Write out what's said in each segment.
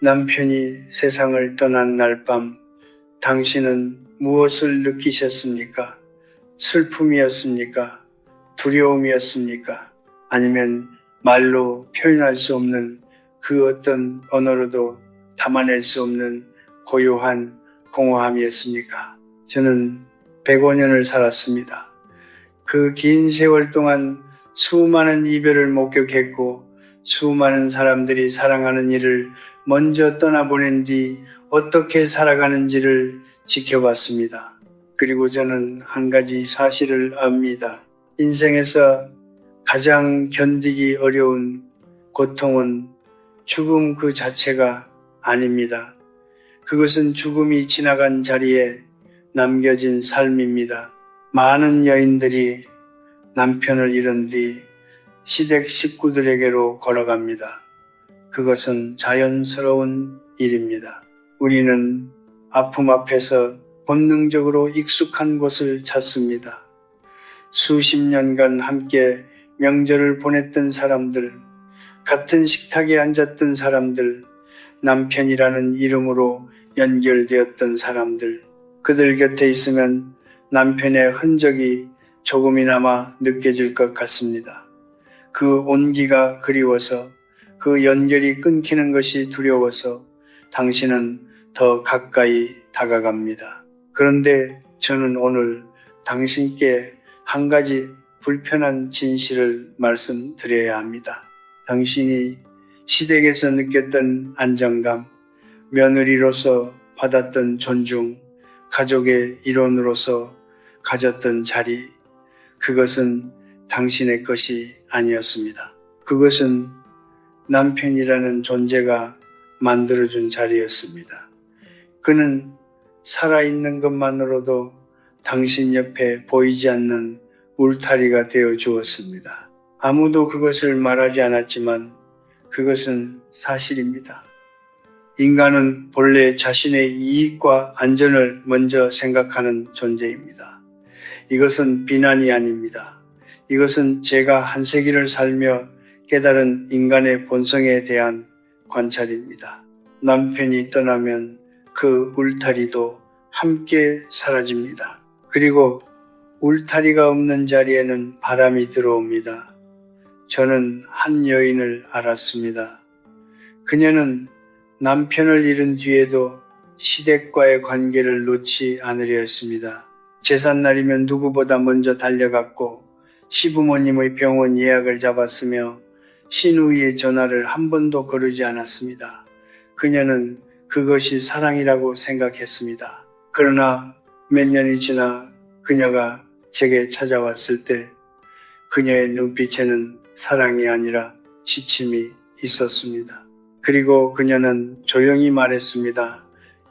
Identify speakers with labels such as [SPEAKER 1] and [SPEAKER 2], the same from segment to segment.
[SPEAKER 1] 남편이 세상을 떠난 날 밤 당신은 무엇을 느끼셨습니까? 슬픔이었습니까? 두려움이었습니까? 아니면 말로 표현할 수 없는 그 어떤 언어로도 담아낼 수 없는 고요한 공허함이었습니까? 저는 105년을 살았습니다. 그 긴 세월 동안 수많은 이별을 목격했고 수많은 사람들이 사랑하는 이를 먼저 떠나보낸 뒤 어떻게 살아가는지를 지켜봤습니다. 그리고 저는 한 가지 사실을 압니다. 인생에서 가장 견디기 어려운 고통은 죽음 그 자체가 아닙니다. 그것은 죽음이 지나간 자리에 남겨진 삶입니다. 많은 여인들이 남편을 잃은 뒤 시댁 식구들에게로 걸어갑니다. 그것은 자연스러운 일입니다. 우리는 아픔 앞에서 본능적으로 익숙한 곳을 찾습니다. 수십 년간 함께 명절을 보냈던 사람들, 같은 식탁에 앉았던 사람들, 남편이라는 이름으로 연결되었던 사람들, 그들 곁에 있으면 남편의 흔적이 조금이나마 느껴질 것 같습니다. 그 온기가 그리워서, 그 연결이 끊기는 것이 두려워서 당신은 더 가까이 다가갑니다. 그런데 저는 오늘 당신께 한 가지 불편한 진실을 말씀드려야 합니다. 당신이 시댁에서 느꼈던 안정감, 며느리로서 받았던 존중, 가족의 일원으로서 가졌던 자리, 그것은 당신의 것이 아니었습니다. 그것은 남편이라는 존재가 만들어준 자리였습니다. 그는 살아있는 것만으로도 당신 옆에 보이지 않는 울타리가 되어 주었습니다. 아무도 그것을 말하지 않았지만 그것은 사실입니다. 인간은 본래 자신의 이익과 안전을 먼저 생각하는 존재입니다. 이것은 비난이 아닙니다. 이것은 제가 한 세기를 살며 깨달은 인간의 본성에 대한 관찰입니다. 남편이 떠나면 그 울타리도 함께 사라집니다. 그리고 울타리가 없는 자리에는 바람이 들어옵니다. 저는 한 여인을 알았습니다. 그녀는 남편을 잃은 뒤에도 시댁과의 관계를 놓지 않으려 했습니다. 제삿날이면 누구보다 먼저 달려갔고 시부모님의 병원 예약을 잡았으며 시누이의 전화를 한 번도 거르지 않았습니다. 그녀는 그것이 사랑이라고 생각했습니다. 그러나 몇 년이 지나 그녀가 제게 찾아왔을 때 그녀의 눈빛에는 사랑이 아니라 지침이 있었습니다. 그리고 그녀는 조용히 말했습니다.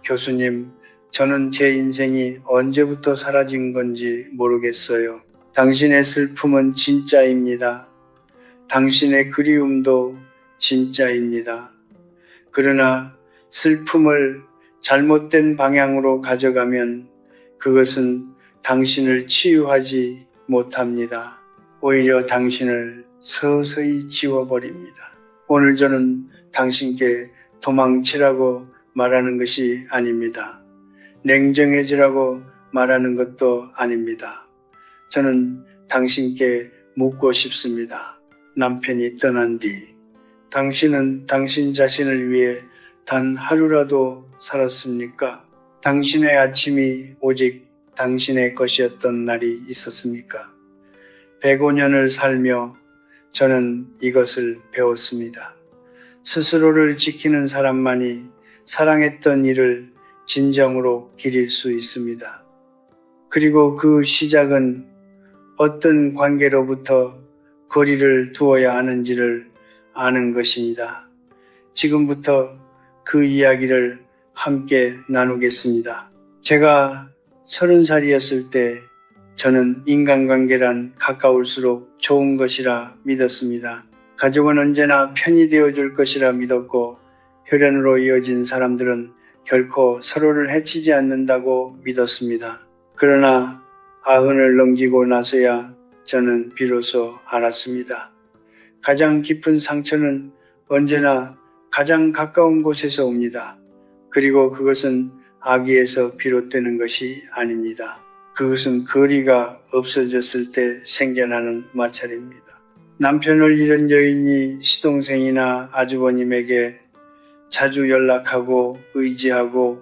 [SPEAKER 1] 교수님, 저는 제 인생이 언제부터 사라진 건지 모르겠어요. 당신의 슬픔은 진짜입니다. 당신의 그리움도 진짜입니다. 그러나 슬픔을 잘못된 방향으로 가져가면 그것은 당신을 치유하지 못합니다. 오히려 당신을 서서히 지워버립니다. 오늘 저는 당신께 도망치라고 말하는 것이 아닙니다. 냉정해지라고 말하는 것도 아닙니다. 저는 당신께 묻고 싶습니다. 남편이 떠난 뒤 당신은 당신 자신을 위해 단 하루라도 살았습니까? 당신의 아침이 오직 당신의 것이었던 날이 있었습니까? 105년을 살며 저는 이것을 배웠습니다. 스스로를 지키는 사람만이 사랑했던 일을 진정으로 기릴 수 있습니다. 그리고 그 시작은 어떤 관계로부터 거리를 두어야 하는지를 아는 것입니다. 지금부터 그 이야기를 함께 나누겠습니다. 제가 30살이었을 때 저는 인간관계란 가까울수록 좋은 것이라 믿었습니다. 가족은 언제나 편이 되어줄 것이라 믿었고 혈연으로 이어진 사람들은 결코 서로를 해치지 않는다고 믿었습니다. 그러나 90을 넘기고 나서야 저는 비로소 알았습니다. 가장 깊은 상처는 언제나 가장 가까운 곳에서 옵니다. 그리고 그것은 아기에서 비롯되는 것이 아닙니다. 그것은 거리가 없어졌을 때 생겨나는 마찰입니다. 남편을 잃은 여인이 시동생이나 아주버님에게 자주 연락하고 의지하고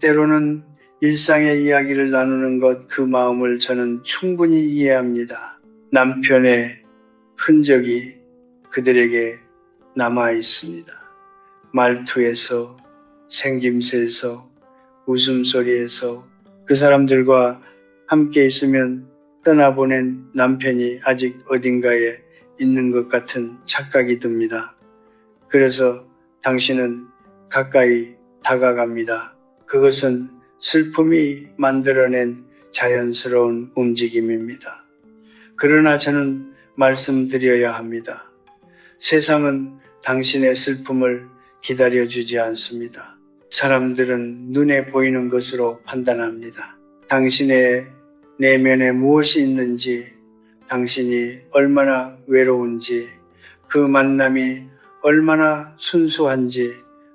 [SPEAKER 1] 때로는 일상의 이야기를 나누는 것, 그 마음을 저는 충분히 이해합니다. 남편의 흔적이 그들에게 남아 있습니다. 말투에서, 생김새에서, 웃음소리에서 그 사람들과 함께 있으면 떠나보낸 남편이 아직 어딘가에 있는 것 같은 착각이 듭니다. 그래서 당신은 가까이 다가갑니다. 그것은 슬픔이 만들어낸 자연스러운 움직임입니다. 그러나 저는 말씀드려야 합니다. 세상은 당신의 슬픔을 기다려주지 않습니다. 사람들은 눈에 보이는 것으로 판단합니다. 당신의 내면에 무엇이 있는지, 당신이 얼마나 외로운지, 그 만남이 얼마나 순수한지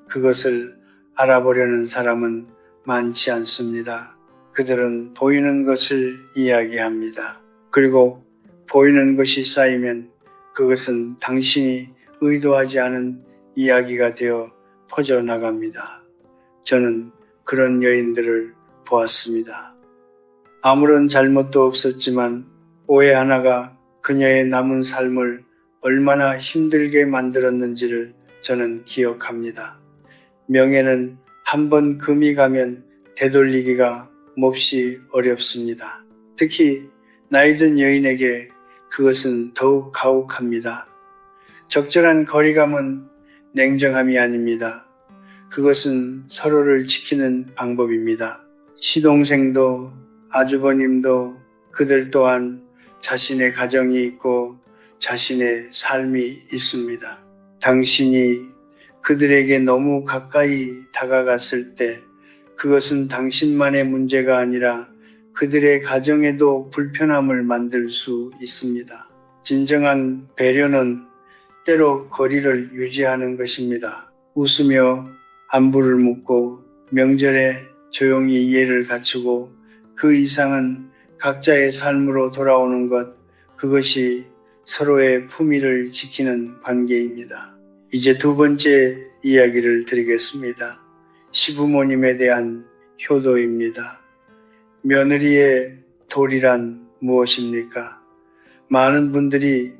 [SPEAKER 1] 그것을 알아보려는 사람은 많지 않습니다. 그들은 보이는 것을 이야기합니다. 그리고 보이는 것이 쌓이면 그것은 당신이 의도하지 않은 이야기가 되어 퍼져나갑니다. 저는 그런 여인들을 보았습니다. 아무런 잘못도 없었지만 오해 하나가 그녀의 남은 삶을 얼마나 힘들게 만들었는지를 저는 기억합니다. 명예는 한번 금이 가면 되돌리기가 몹시 어렵습니다. 특히 나이든 여인에게 그것은 더욱 가혹합니다. 적절한 거리감은 냉정함이 아닙니다. 그것은 서로를 지키는 방법입니다. 시동생도 아주버님도 그들 또한 자신의 가정이 있고 자신의 삶이 있습니다. 당신이 그들에게 너무 가까이 다가갔을 때 그것은 당신만의 문제가 아니라 그들의 가정에도 불편함을 만들 수 있습니다. 진정한 배려는 때로 거리를 유지하는 것입니다. 웃으며 안부를 묻고 명절에 조용히 이해를 갖추고 그 이상은 각자의 삶으로 돌아오는 것, 그것이 서로의 품위를 지키는 관계입니다. 이제 두 번째 이야기를 드리겠습니다. 시부모님에 대한 효도입니다. 며느리의 도리란 무엇입니까? 많은 분들이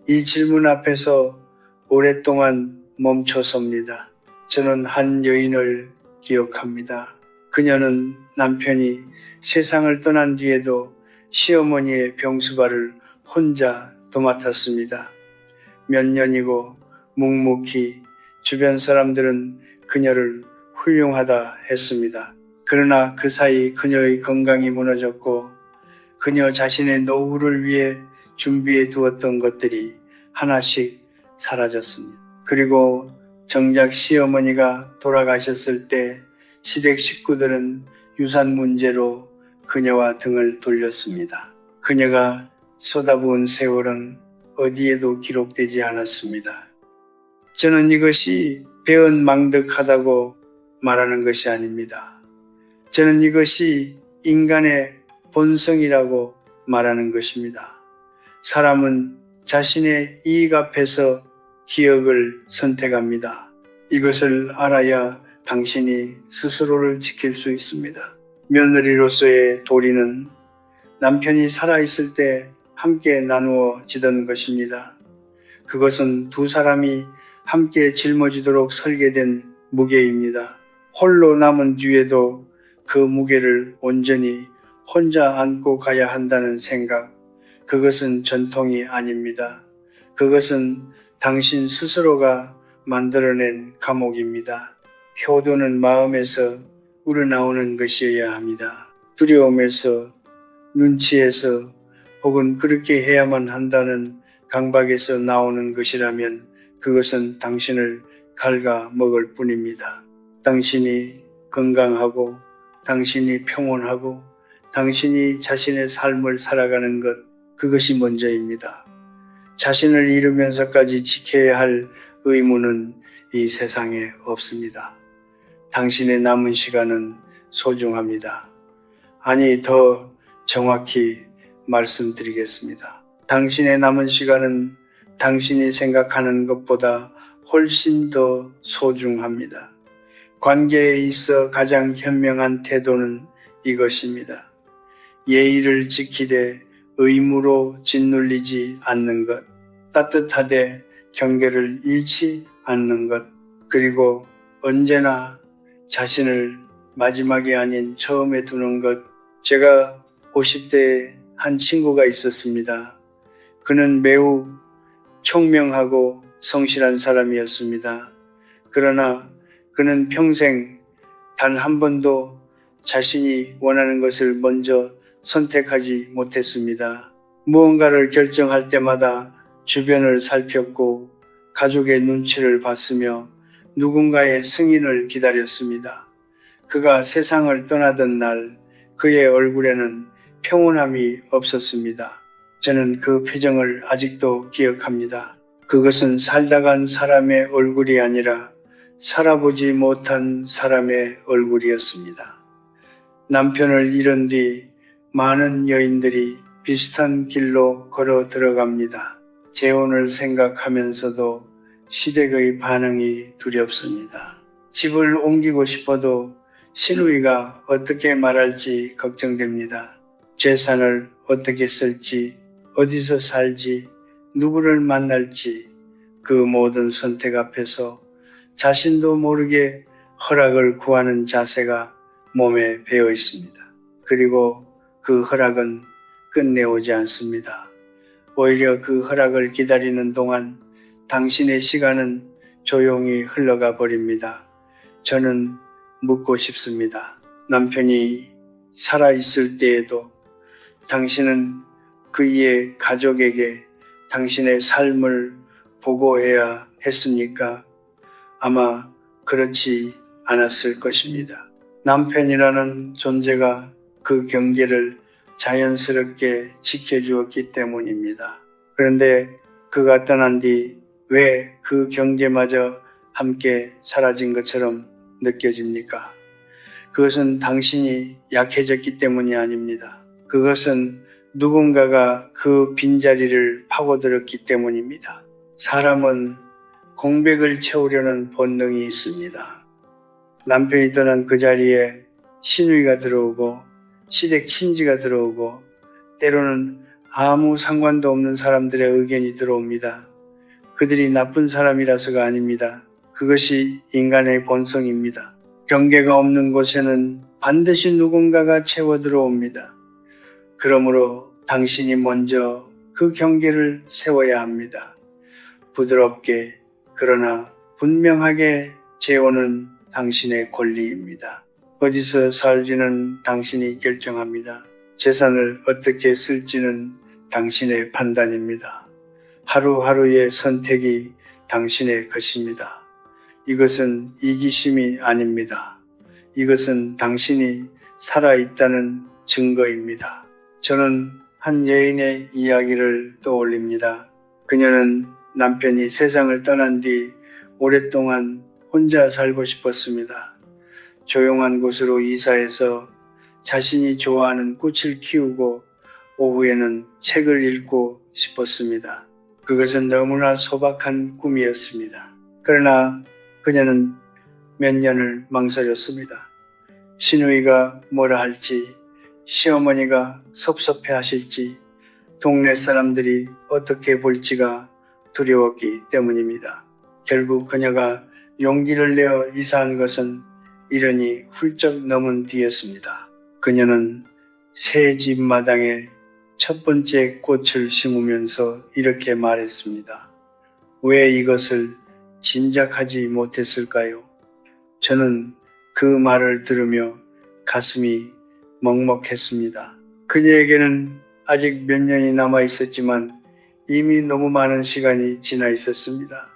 [SPEAKER 1] 이 질문 앞에서 오랫동안 멈춰섭니다. 저는 한 여인을 기억합니다. 그녀는 남편이 세상을 떠난 뒤에도 시어머니의 병수발을 혼자 도맡았습니다. 몇 년이고 묵묵히 주변 사람들은 그녀를 훌륭하다 했습니다. 그러나 그 사이 그녀의 건강이 무너졌고 그녀 자신의 노후를 위해 준비해 두었던 것들이 하나씩 사라졌습니다. 그리고 정작 시어머니가 돌아가셨을 때 시댁 식구들은 유산 문제로 그녀와 등을 돌렸습니다. 그녀가 쏟아부은 세월은 어디에도 기록되지 않았습니다. 저는 이것이 배은망덕하다고 말하는 것이 아닙니다. 저는 이것이 인간의 본성이라고 말하는 것입니다. 사람은 자신의 이익 앞에서 기억을 선택합니다. 이것을 알아야 당신이 스스로를 지킬 수 있습니다. 며느리로서의 도리는 남편이 살아있을 때 함께 나누어지던 것입니다. 그것은 두 사람이 함께 짊어지도록 설계된 무게입니다. 홀로 남은 뒤에도 그 무게를 온전히 혼자 안고 가야 한다는 생각, 그것은 전통이 아닙니다. 그것은 당신 스스로가 만들어낸 감옥입니다. 효도는 마음에서 우러나오는 것이어야 합니다. 두려움에서, 눈치에서 혹은 그렇게 해야만 한다는 강박에서 나오는 것이라면 그것은 당신을 갉아먹을 뿐입니다. 당신이 건강하고 당신이 평온하고 당신이 자신의 삶을 살아가는 것, 그것이 먼저입니다. 자신을 잃으면서까지 지켜야 할 의무는 이 세상에 없습니다. 당신의 남은 시간은 소중합니다. 아니, 더 정확히 말씀드리겠습니다. 당신의 남은 시간은 당신이 생각하는 것보다 훨씬 더 소중합니다. 관계에 있어 가장 현명한 태도는 이것입니다. 예의를 지키되 의무로 짓눌리지 않는 것, 따뜻하되 경계를 잃지 않는 것, 그리고 언제나 자신을 마지막이 아닌 처음에 두는 것. 제가 50대에 한 친구가 있었습니다. 그는 매우 총명하고 성실한 사람이었습니다. 그러나 그는 평생 단 한 번도 자신이 원하는 것을 먼저 선택하지 못했습니다. 무언가를 결정할 때마다 주변을 살폈고 가족의 눈치를 봤으며 누군가의 승인을 기다렸습니다. 그가 세상을 떠나던 날 그의 얼굴에는 평온함이 없었습니다. 저는 그 표정을 아직도 기억합니다. 그것은 살다 간 사람의 얼굴이 아니라 살아보지 못한 사람의 얼굴이었습니다. 남편을 잃은 뒤 많은 여인들이 비슷한 길로 걸어 들어갑니다. 재혼을 생각하면서도 시댁의 반응이 두렵습니다. 집을 옮기고 싶어도 시누이가 어떻게 말할지 걱정됩니다. 재산을 어떻게 쓸지, 어디서 살지, 누구를 만날지 그 모든 선택 앞에서 자신도 모르게 허락을 구하는 자세가 몸에 배어 있습니다. 그리고 그 허락은 끝내오지 않습니다. 오히려 그 허락을 기다리는 동안 당신의 시간은 조용히 흘러가 버립니다. 저는 묻고 싶습니다. 남편이 살아있을 때에도 당신은 그의 가족에게 당신의 삶을 보고해야 했습니까? 아마 그렇지 않았을 것입니다. 남편이라는 존재가 그 경계를 자연스럽게 지켜주었기 때문입니다. 그런데 그가 떠난 뒤 왜 그 경계마저 함께 사라진 것처럼 느껴집니까? 그것은 당신이 약해졌기 때문이 아닙니다. 그것은 누군가가 그 빈자리를 파고들었기 때문입니다. 사람은 공백을 채우려는 본능이 있습니다. 남편이 떠난 그 자리에 시누이가 들어오고 시댁 친지가 들어오고 때로는 아무 상관도 없는 사람들의 의견이 들어옵니다. 그들이 나쁜 사람이라서가 아닙니다. 그것이 인간의 본성입니다. 경계가 없는 곳에는 반드시 누군가가 채워 들어옵니다. 그러므로 당신이 먼저 그 경계를 세워야 합니다. 부드럽게 그러나 분명하게 재우는 당신의 권리입니다. 어디서 살지는 당신이 결정합니다. 재산을 어떻게 쓸지는 당신의 판단입니다. 하루하루의 선택이 당신의 것입니다. 이것은 이기심이 아닙니다. 이것은 당신이 살아있다는 증거입니다. 저는 한 여인의 이야기를 떠올립니다. 그녀는 남편이 세상을 떠난 뒤 오랫동안 혼자 살고 싶었습니다. 조용한 곳으로 이사해서 자신이 좋아하는 꽃을 키우고 오후에는 책을 읽고 싶었습니다. 그것은 너무나 소박한 꿈이었습니다. 그러나 그녀는 몇 년을 망설였습니다. 시누이가 뭐라 할지, 시어머니가 섭섭해 하실지, 동네 사람들이 어떻게 볼지가 두려웠기 때문입니다. 결국 그녀가 용기를 내어 이사한 것은 1년이 훌쩍 넘은 뒤였습니다. 그녀는 새 집 마당에 첫 번째 꽃을 심으면서 이렇게 말했습니다. 왜 이것을 짐작하지 못했을까요? 저는 그 말을 들으며 가슴이 먹먹했습니다. 그녀에게는 아직 몇 년이 남아 있었지만 이미 너무 많은 시간이 지나 있었습니다.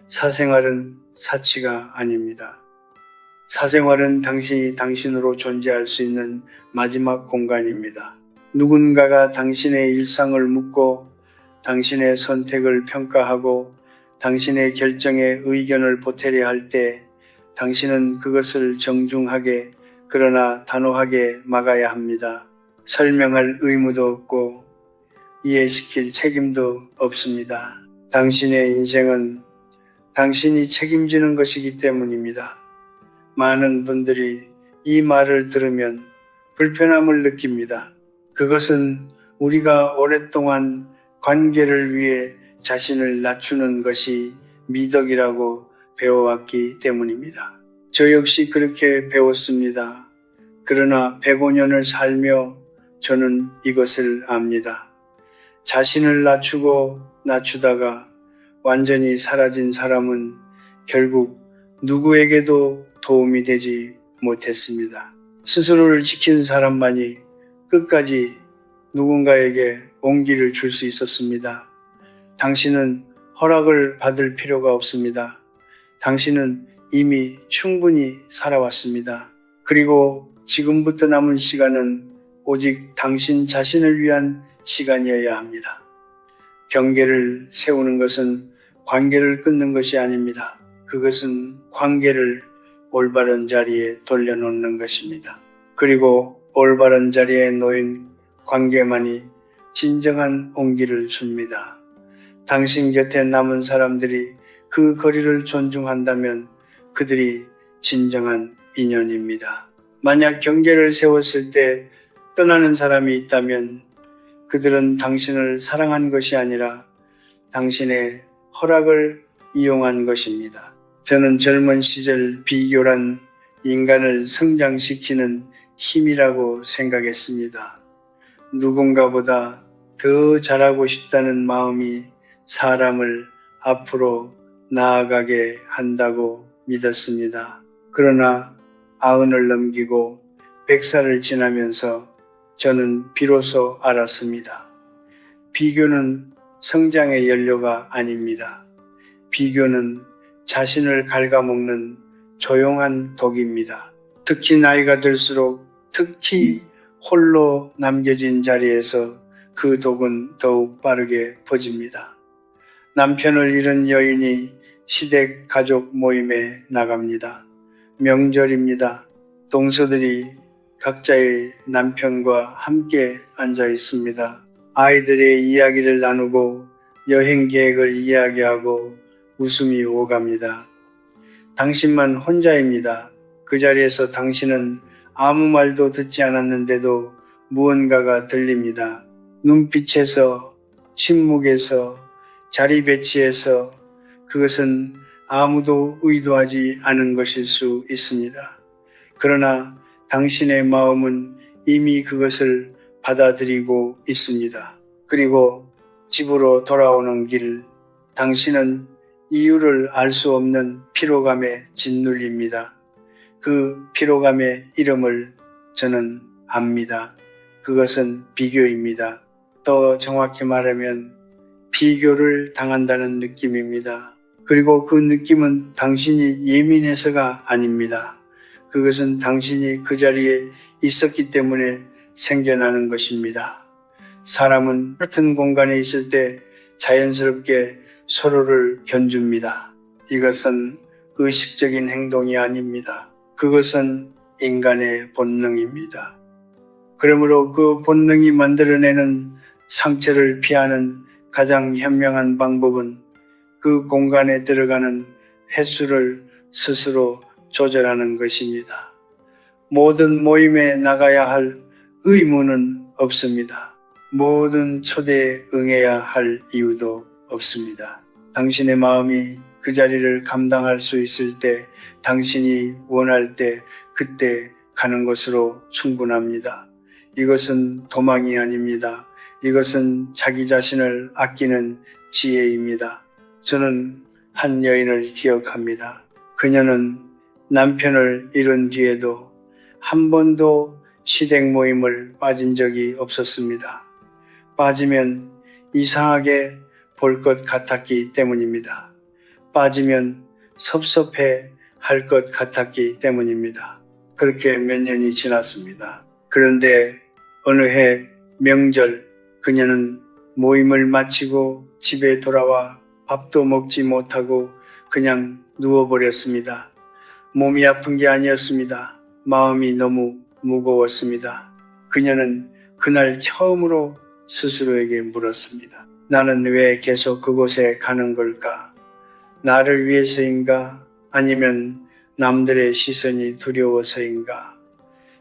[SPEAKER 1] 사생활은 사치가 아닙니다. 사생활은 당신이 당신으로 존재할 수 있는 마지막 공간입니다. 누군가가 당신의 일상을 묻고 당신의 선택을 평가하고 당신의 결정에 의견을 보태려 할 때 당신은 그것을 정중하게 그러나 단호하게 막아야 합니다. 설명할 의무도 없고 이해시킬 책임도 없습니다. 당신의 인생은 당신이 책임지는 것이기 때문입니다. 많은 분들이 이 말을 들으면 불편함을 느낍니다. 그것은 우리가 오랫동안 관계를 위해 자신을 낮추는 것이 미덕이라고 배워왔기 때문입니다. 저 역시 그렇게 배웠습니다. 그러나 105년을 살며 저는 이것을 압니다. 자신을 낮추다가 완전히 사라진 사람은 결국 누구에게도 도움이 되지 못했습니다. 스스로를 지킨 사람만이 끝까지 누군가에게 온기를 줄 수 있었습니다. 당신은 허락을 받을 필요가 없습니다. 당신은 이미 충분히 살아왔습니다. 그리고 지금부터 남은 시간은 오직 당신 자신을 위한 시간이어야 합니다. 경계를 세우는 것은 관계를 끊는 것이 아닙니다. 그것은 관계를 올바른 자리에 돌려놓는 것입니다. 그리고 올바른 자리에 놓인 관계만이 진정한 온기를 줍니다. 당신 곁에 남은 사람들이 그 거리를 존중한다면 그들이 진정한 인연입니다. 만약 경계를 세웠을 때 떠나는 사람이 있다면 그들은 당신을 사랑한 것이 아니라 당신의 허락을 이용한 것입니다. 저는 젊은 시절 비교란 인간을 성장시키는 힘이라고 생각했습니다. 누군가보다 더 잘하고 싶다는 마음이 사람을 앞으로 나아가게 한다고 믿었습니다. 그러나 90을 넘기고 100살을 지나면서 저는 비로소 알았습니다. 비교는 성장의 연료가 아닙니다. 비교는 자신을 갉아먹는 조용한 독입니다. 특히 나이가 들수록 특히 홀로 남겨진 자리에서 그 독은 더욱 빠르게 퍼집니다. 남편을 잃은 여인이 시댁 가족 모임에 나갑니다. 명절입니다. 동서들이 각자의 남편과 함께 앉아 있습니다. 아이들의 이야기를 나누고 여행 계획을 이야기하고 웃음이 오갑니다. 당신만 혼자입니다. 그 자리에서 당신은 아무 말도 듣지 않았는데도 무언가가 들립니다. 눈빛에서, 침묵에서, 자리 배치에서 그것은 아무도 의도하지 않은 것일 수 있습니다. 그러나 당신의 마음은 이미 그것을 받아들이고 있습니다. 그리고 집으로 돌아오는 길, 당신은 이유를 알 수 없는 피로감에 짓눌립니다. 그 피로감의 이름을 저는 압니다. 그것은 비교입니다. 더 정확히 말하면 비교를 당한다는 느낌입니다. 그리고 그 느낌은 당신이 예민해서가 아닙니다. 그것은 당신이 그 자리에 있었기 때문에 생겨나는 것입니다. 사람은 같은 공간에 있을 때 자연스럽게 서로를 견줍니다. 이것은 의식적인 행동이 아닙니다. 그것은 인간의 본능입니다. 그러므로 그 본능이 만들어내는 상처를 피하는 가장 현명한 방법은 그 공간에 들어가는 횟수를 스스로 조절하는 것입니다. 모든 모임에 나가야 할 의무는 없습니다. 모든 초대에 응해야 할 이유도 없습니다. 당신의 마음이 그 자리를 감당할 수 있을 때, 당신이 원할 때, 그때 가는 것으로 충분합니다. 이것은 도망이 아닙니다. 이것은 자기 자신을 아끼는 지혜입니다. 저는 한 여인을 기억합니다. 그녀는 남편을 잃은 뒤에도 한 번도 시댁 모임을 빠진 적이 없었습니다. 빠지면 이상하게 볼 것 같았기 때문입니다. 빠지면 섭섭해 할 것 같았기 때문입니다. 그렇게 몇 년이 지났습니다. 그런데 어느 해 명절 그녀는 모임을 마치고 집에 돌아와 밥도 먹지 못하고 그냥 누워버렸습니다. 몸이 아픈 게 아니었습니다. 마음이 너무 무거웠습니다. 그녀는 그날 처음으로 스스로에게 물었습니다. 나는 왜 계속 그곳에 가는 걸까? 나를 위해서인가? 아니면 남들의 시선이 두려워서인가?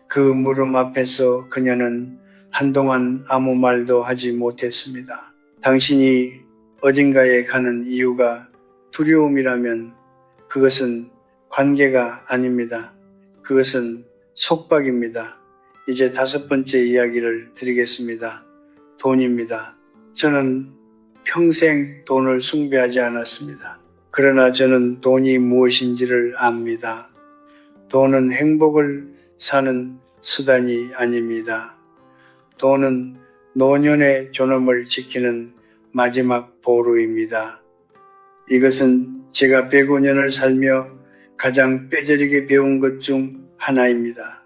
[SPEAKER 1] 그 물음 앞에서 그녀는 한동안 아무 말도 하지 못했습니다. 당신이 어딘가에 가는 이유가 두려움이라면 그것은 관계가 아닙니다. 그것은 속박입니다. 이제 5번째 이야기를 드리겠습니다. 돈입니다. 저는 평생 돈을 숭배하지 않았습니다. 그러나 저는 돈이 무엇인지를 압니다. 돈은 행복을 사는 수단이 아닙니다. 돈은 노년의 존엄을 지키는 마지막 보루입니다. 이것은 제가 105년을 살며 가장 뼈저리게 배운 것 중 하나입니다.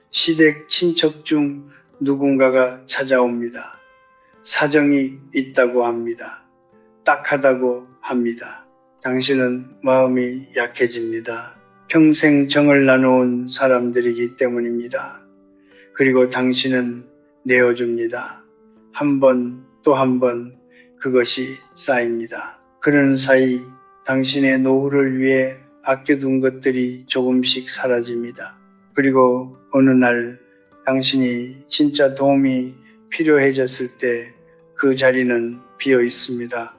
[SPEAKER 1] 시댁 친척 중 누군가가 찾아옵니다. 사정이 있다고 합니다. 딱하다고 합니다. 당신은 마음이 약해집니다. 평생 정을 나눠온 사람들이기 때문입니다. 그리고 당신은 내어줍니다. 한 번 또 한 번 그것이 쌓입니다. 그런 사이 당신의 노후를 위해 아껴둔 것들이 조금씩 사라집니다. 그리고 어느 날 당신이 진짜 도움이 필요해졌을 때 그 자리는 비어 있습니다.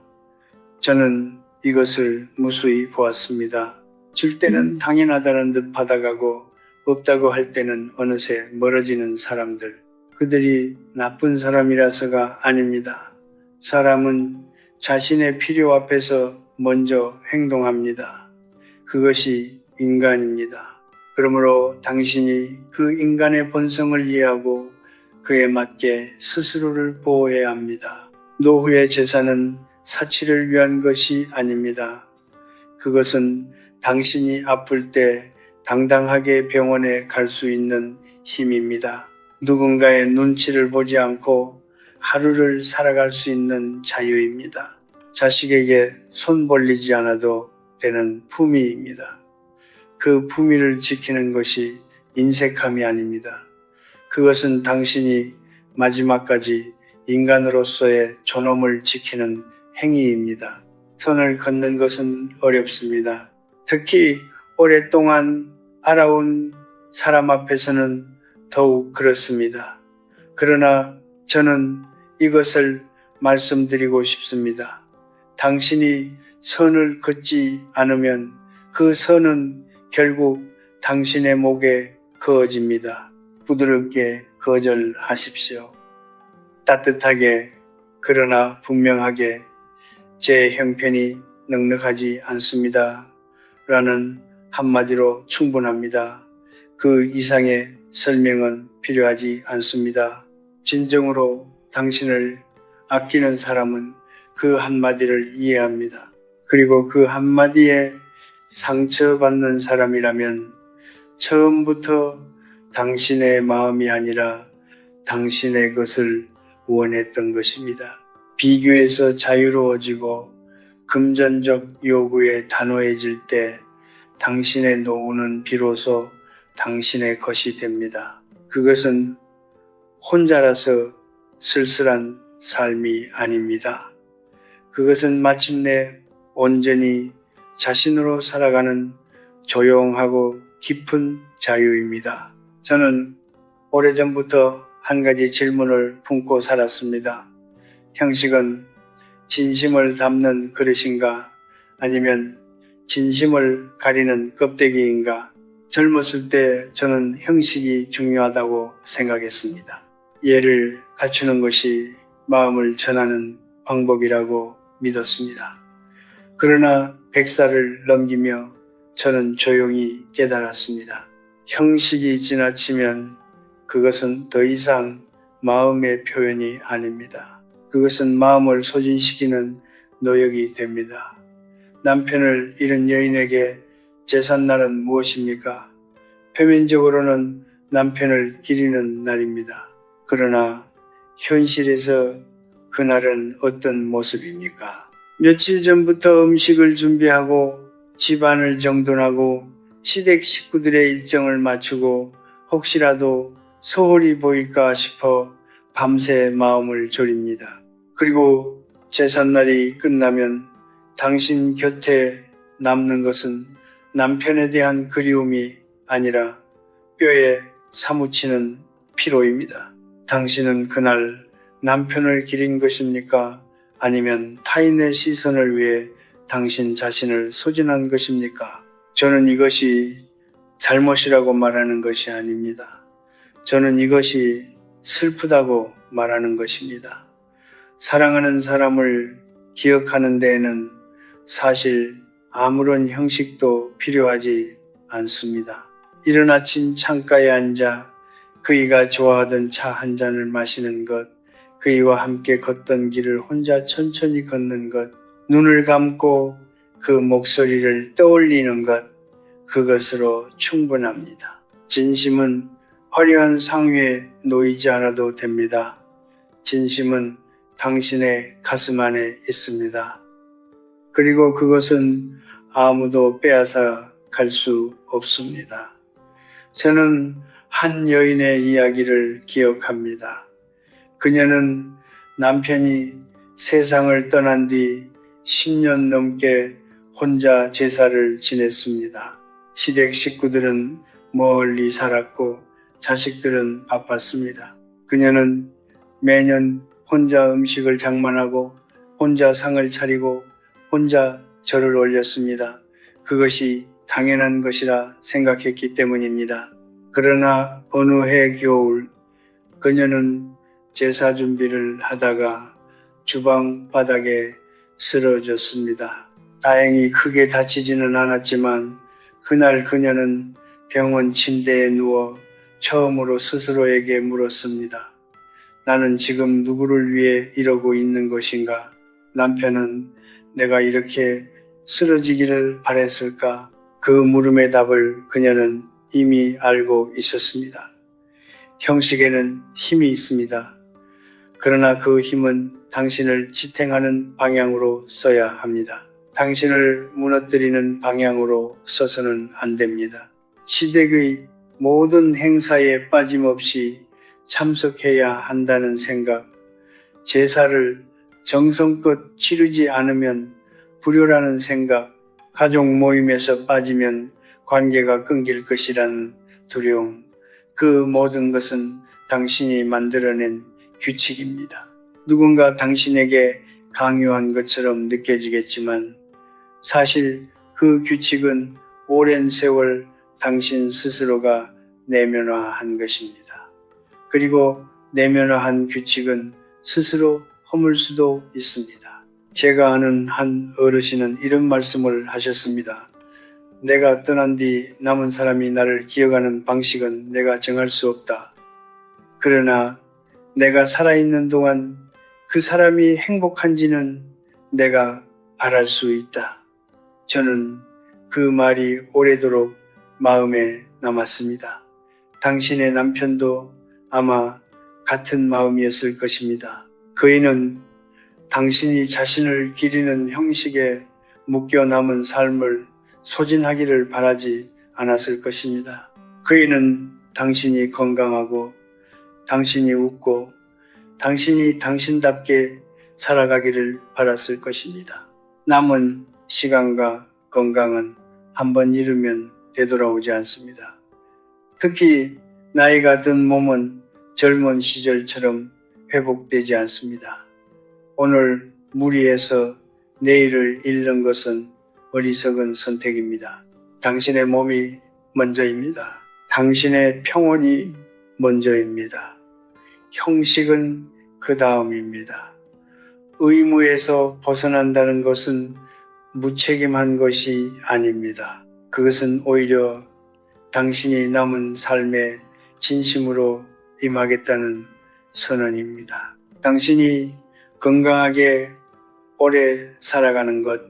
[SPEAKER 1] 저는 이것을 무수히 보았습니다. 줄 때는 당연하다는 듯 받아가고 없다고 할 때는 어느새 멀어지는 사람들. 그들이 나쁜 사람이라서가 아닙니다. 사람은 자신의 필요 앞에서 먼저 행동합니다. 그것이 인간입니다. 그러므로 당신이 그 인간의 본성을 이해하고 그에 맞게 스스로를 보호해야 합니다. 노후의 재산은 사치를 위한 것이 아닙니다. 그것은 당신이 아플 때 당당하게 병원에 갈 수 있는 힘입니다. 누군가의 눈치를 보지 않고 하루를 살아갈 수 있는 자유입니다. 자식에게 손 벌리지 않아도 되는 품위입니다. 그 품위를 지키는 것이 인색함이 아닙니다. 그것은 당신이 마지막까지 인간으로서의 존엄을 지키는 행위입니다. 선을 걷는 것은 어렵습니다. 특히 오랫동안 알아온 사람 앞에서는 더욱 그렇습니다. 그러나 저는 이것을 말씀드리고 싶습니다. 당신이 선을 걷지 않으면 그 선은 결국 당신의 목에 그어집니다. 부드럽게 거절하십시오. 따뜻하게 그러나 분명하게 제 형편이 넉넉하지 않습니다. 라는 한마디로 충분합니다. 그 이상의 설명은 필요하지 않습니다. 진정으로 당신을 아끼는 사람은 그 한마디를 이해합니다. 그리고 그 한마디에 상처받는 사람이라면 처음부터 당신의 마음이 아니라 당신의 것을 원했던 것입니다. 비교에서 자유로워지고 금전적 요구에 단호해질 때 당신의 노후는 비로소 당신의 것이 됩니다. 그것은 혼자라서 쓸쓸한 삶이 아닙니다. 그것은 마침내 온전히 자신으로 살아가는 조용하고 깊은 자유입니다. 저는 오래전부터 한 가지 질문을 품고 살았습니다. 형식은 진심을 담는 그릇인가 아니면 진심을 가리는 껍데기인가? 젊었을 때 저는 형식이 중요하다고 생각했습니다. 예를 갖추는 것이 마음을 전하는 방법이라고 믿었습니다. 그러나 100살을 넘기며 저는 조용히 깨달았습니다. 형식이 지나치면 그것은 더 이상 마음의 표현이 아닙니다. 그것은 마음을 소진시키는 노역이 됩니다. 남편을 잃은 여인에게 제삿날은 무엇입니까? 표면적으로는 남편을 기리는 날입니다. 그러나 현실에서 그날은 어떤 모습입니까? 며칠 전부터 음식을 준비하고 집안을 정돈하고 시댁 식구들의 일정을 맞추고 혹시라도 소홀히 보일까 싶어 밤새 마음을 졸입니다. 그리고 제삿날이 끝나면 당신 곁에 남는 것은 남편에 대한 그리움이 아니라 뼈에 사무치는 피로입니다. 당신은 그날 남편을 기린 것입니까? 아니면 타인의 시선을 위해 당신 자신을 소진한 것입니까? 저는 이것이 잘못이라고 말하는 것이 아닙니다. 저는 이것이 슬프다고 말하는 것입니다. 사랑하는 사람을 기억하는 데에는 사실 아무런 형식도 필요하지 않습니다. 이른 아침 창가에 앉아 그이가 좋아하던 차 한 잔을 마시는 것, 그이와 함께 걷던 길을 혼자 천천히 걷는 것, 눈을 감고 그 목소리를 떠올리는 것, 그것으로 충분합니다. 진심은 화려한 상 위에 놓이지 않아도 됩니다. 진심은 당신의 가슴 안에 있습니다. 그리고 그것은 아무도 빼앗아 갈 수 없습니다. 저는 한 여인의 이야기를 기억합니다. 그녀는 남편이 세상을 떠난 뒤 10년 넘게 혼자 제사를 지냈습니다. 시댁 식구들은 멀리 살았고 자식들은 바빴습니다. 그녀는 매년 혼자 음식을 장만하고 혼자 상을 차리고 혼자 절을 올렸습니다. 그것이 당연한 것이라 생각했기 때문입니다. 그러나 어느 해 겨울 그녀는 제사 준비를 하다가 주방 바닥에 쓰러졌습니다. 다행히 크게 다치지는 않았지만 그날 그녀는 병원 침대에 누워 처음으로 스스로에게 물었습니다. 나는 지금 누구를 위해 이러고 있는 것인가? 남편은 내가 이렇게 쓰러지기를 바랬을까? 그 물음의 답을 그녀는 이미 알고 있었습니다. 형식에는 힘이 있습니다. 그러나 그 힘은 당신을 지탱하는 방향으로 써야 합니다. 당신을 무너뜨리는 방향으로 써서는 안 됩니다. 시댁의 모든 행사에 빠짐없이 참석해야 한다는 생각, 제사를 정성껏 치르지 않으면 불효라는 생각, 가족 모임에서 빠지면 관계가 끊길 것이라는 두려움, 그 모든 것은 당신이 만들어낸 규칙입니다. 누군가 당신에게 강요한 것처럼 느껴지겠지만 사실 그 규칙은 오랜 세월 당신 스스로가 내면화한 것입니다. 그리고 내면화한 규칙은 스스로 허물 수도 있습니다. 제가 아는 한 어르신은 이런 말씀을 하셨습니다. 내가 떠난 뒤 남은 사람이 나를 기억하는 방식은 내가 정할 수 없다. 그러나 내가 살아있는 동안 그 사람이 행복한지는 내가 바랄 수 있다. 저는 그 말이 오래도록 마음에 남았습니다. 당신의 남편도 아마 같은 마음이었을 것입니다. 그이는 당신이 자신을 기리는 형식에 묶여 남은 삶을 소진하기를 바라지 않았을 것입니다. 그이는 당신이 건강하고 당신이 웃고 당신이 당신답게 살아가기를 바랐을 것입니다. 남은 시간과 건강은 한번 잃으면 되돌아오지 않습니다. 특히 나이가 든 몸은 젊은 시절처럼 회복되지 않습니다. 오늘 무리해서 내일을 잃는 것은 어리석은 선택입니다. 당신의 몸이 먼저입니다. 당신의 평온이 먼저입니다. 형식은 그 다음입니다. 의무에서 벗어난다는 것은 무책임한 것이 아닙니다. 그것은 오히려 당신이 남은 삶에 진심으로 임하겠다는 선언입니다. 당신이 건강하게 오래 살아가는 것,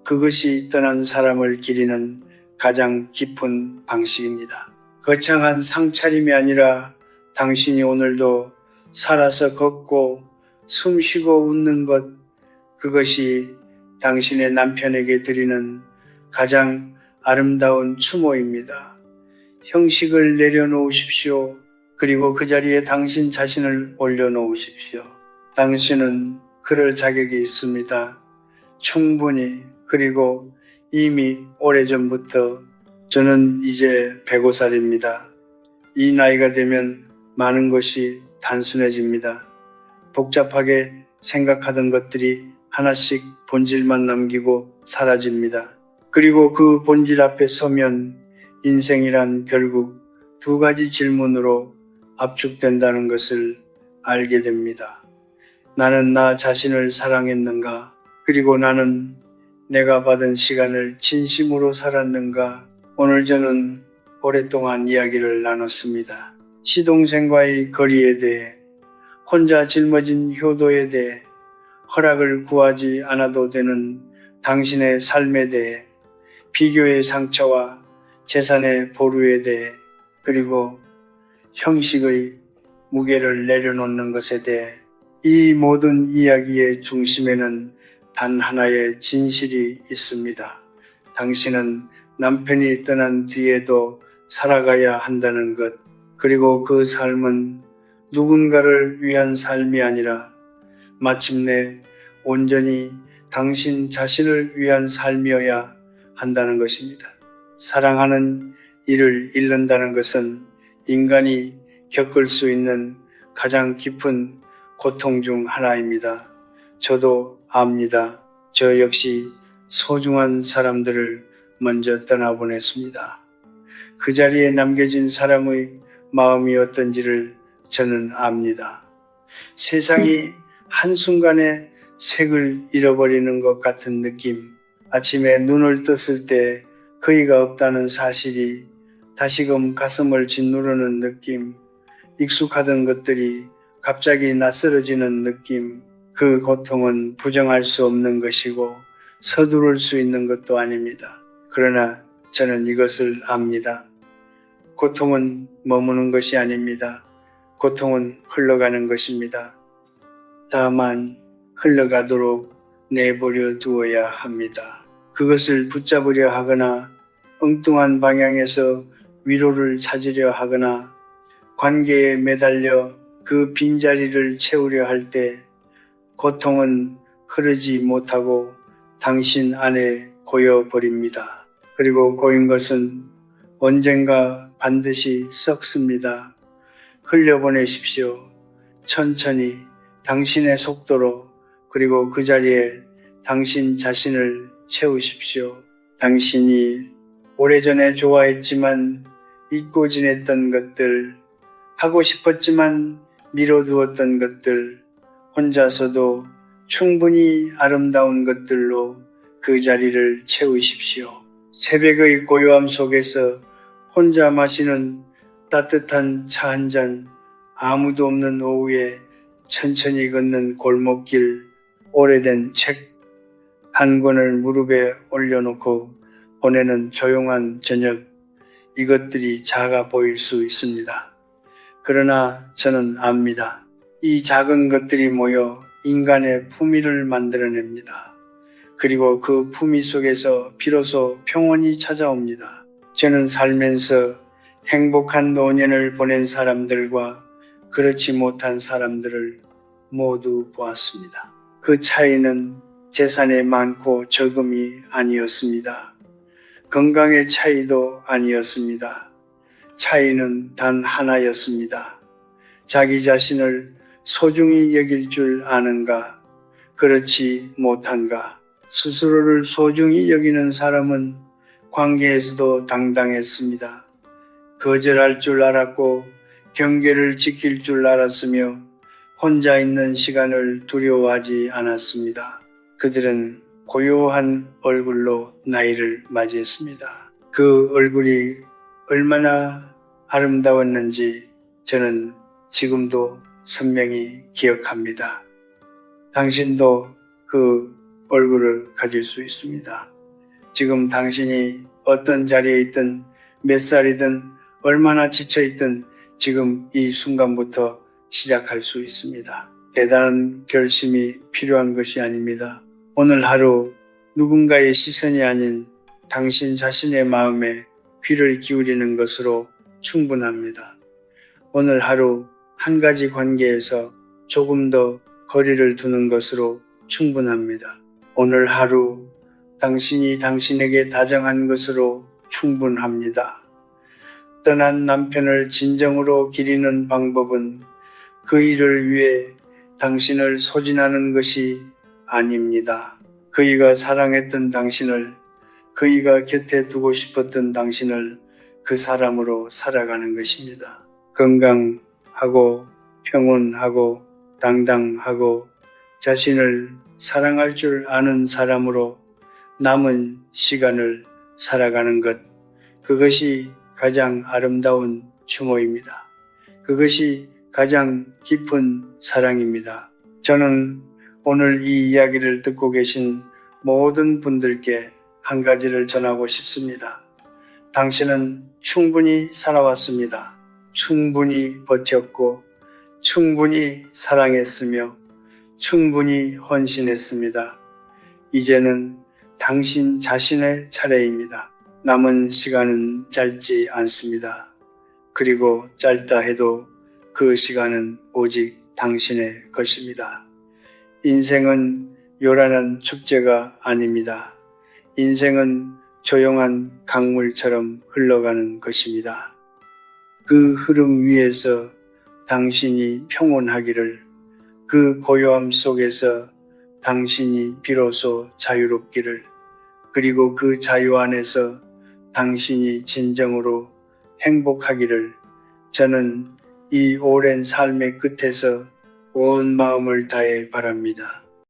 [SPEAKER 1] 그것이 떠난 사람을 기리는 가장 깊은 방식입니다. 거창한 상차림이 아니라 당신이 오늘도 살아서 걷고 숨쉬고 웃는 것, 그것이 당신의 남편에게 드리는 가장 아름다운 추모입니다. 형식을 내려놓으십시오. 그리고 그 자리에 당신 자신을 올려놓으십시오. 당신은 그럴 자격이 있습니다. 충분히. 그리고 이미 오래전부터 저는 이제 105살입니다. 이 나이가 되면 많은 것이 단순해집니다. 복잡하게 생각하던 것들이 하나씩 본질만 남기고 사라집니다. 그리고 그 본질 앞에 서면 인생이란 결국 두 가지 질문으로 압축된다는 것을 알게 됩니다. 나는 나 자신을 사랑했는가? 그리고 나는 내가 받은 시간을 진심으로 살았는가? 오늘 저는 오랫동안 이야기를 나눴습니다. 시동생과의 거리에 대해, 혼자 짊어진 효도에 대해, 허락을 구하지 않아도 되는 당신의 삶에 대해, 비교의 상처와 재산의 보루에 대해, 그리고 형식의 무게를 내려놓는 것에 대해 이 모든 이야기의 중심에는 단 하나의 진실이 있습니다. 당신은 남편이 떠난 뒤에도 살아가야 한다는 것, 그리고 그 삶은 누군가를 위한 삶이 아니라 마침내 온전히 당신 자신을 위한 삶이어야 한다는 것입니다. 사랑하는 이를 잃는다는 것은 인간이 겪을 수 있는 가장 깊은 고통 중 하나입니다. 저도 압니다. 저 역시 소중한 사람들을 먼저 떠나보냈습니다. 그 자리에 남겨진 사람의 마음이 어떤지를 저는 압니다. 세상이 한순간에 색을 잃어버리는 것 같은 느낌, 아침에 눈을 떴을 때 그이가 없다는 사실이 다시금 가슴을 짓누르는 느낌, 익숙하던 것들이 갑자기 낯설어지는 느낌, 그 고통은 부정할 수 없는 것이고 서두를 수 있는 것도 아닙니다. 그러나 저는 이것을 압니다. 고통은 머무는 것이 아닙니다. 고통은 흘러가는 것입니다. 다만 흘러가도록 내버려 두어야 합니다. 그것을 붙잡으려 하거나 엉뚱한 방향에서 위로를 찾으려 하거나 관계에 매달려 그 빈자리를 채우려 할 때 고통은 흐르지 못하고 당신 안에 고여버립니다. 그리고 고인 것은 언젠가 반드시 썩습니다. 흘려보내십시오. 천천히 당신의 속도로. 그리고 그 자리에 당신 자신을 채우십시오. 당신이 오래전에 좋아했지만 잊고 지냈던 것들, 하고 싶었지만 미뤄두었던 것들, 혼자서도 충분히 아름다운 것들로 그 자리를 채우십시오. 새벽의 고요함 속에서 혼자 마시는 따뜻한 차 한 잔, 아무도 없는 오후에 천천히 걷는 골목길, 오래된 책 한 권을 무릎에 올려놓고 보내는 조용한 저녁, 이것들이 작아 보일 수 있습니다. 그러나 저는 압니다. 이 작은 것들이 모여 인간의 품위를 만들어냅니다. 그리고 그 품위 속에서 비로소 평온이 찾아옵니다. 저는 살면서 행복한 노년을 보낸 사람들과 그렇지 못한 사람들을 모두 보았습니다. 그 차이는 재산의 많고 적음이 아니었습니다. 건강의 차이도 아니었습니다. 차이는 단 하나였습니다. 자기 자신을 소중히 여길 줄 아는가, 그렇지 못한가. 스스로를 소중히 여기는 사람은 관계에서도 당당했습니다. 거절할 줄 알았고 경계를 지킬 줄 알았으며 혼자 있는 시간을 두려워하지 않았습니다. 그들은 고요한 얼굴로 나이를 맞이했습니다. 그 얼굴이 얼마나 아름다웠는지 저는 지금도 선명히 기억합니다. 당신도 그 얼굴을 가질 수 있습니다. 지금 당신이 어떤 자리에 있든 몇 살이든 얼마나 지쳐있든 지금 이 순간부터 시작할 수 있습니다. 대단한 결심이 필요한 것이 아닙니다. 오늘 하루 누군가의 시선이 아닌 당신 자신의 마음에 귀를 기울이는 것으로 충분합니다. 오늘 하루 한 가지 관계에서 조금 더 거리를 두는 것으로 충분합니다. 오늘 하루 당신이 당신에게 다정한 것으로 충분합니다. 떠난 남편을 진정으로 기리는 방법은 그 일을 위해 당신을 소진하는 것이 아닙니다. 그이가 사랑했던 당신을, 그이가 곁에 두고 싶었던 당신을 그 사람으로 살아가는 것입니다. 건강하고 평온하고 당당하고 자신을 사랑할 줄 아는 사람으로 남은 시간을 살아가는 것, 그것이 가장 아름다운 추모입니다. 그것이 가장 깊은 사랑입니다. 저는 오늘 이 이야기를 듣고 계신 모든 분들께 한 가지를 전하고 싶습니다. 당신은 충분히 살아왔습니다. 충분히 버텼고 충분히 사랑했으며 충분히 헌신했습니다. 이제는 당신 자신의 차례입니다. 남은 시간은 짧지 않습니다. 그리고 짧다 해도 그 시간은 오직 당신의 것입니다. 인생은 요란한 축제가 아닙니다. 인생은 조용한 강물처럼 흘러가는 것입니다. 그 흐름 위에서 당신이 평온하기를, 그 고요함 속에서 당신이 비로소 자유롭기를, 그리고 그 자유 안에서 당신이 진정으로 행복하기를 저는 이 오랜 삶의 끝에서 온 마음을 다해 바랍니다.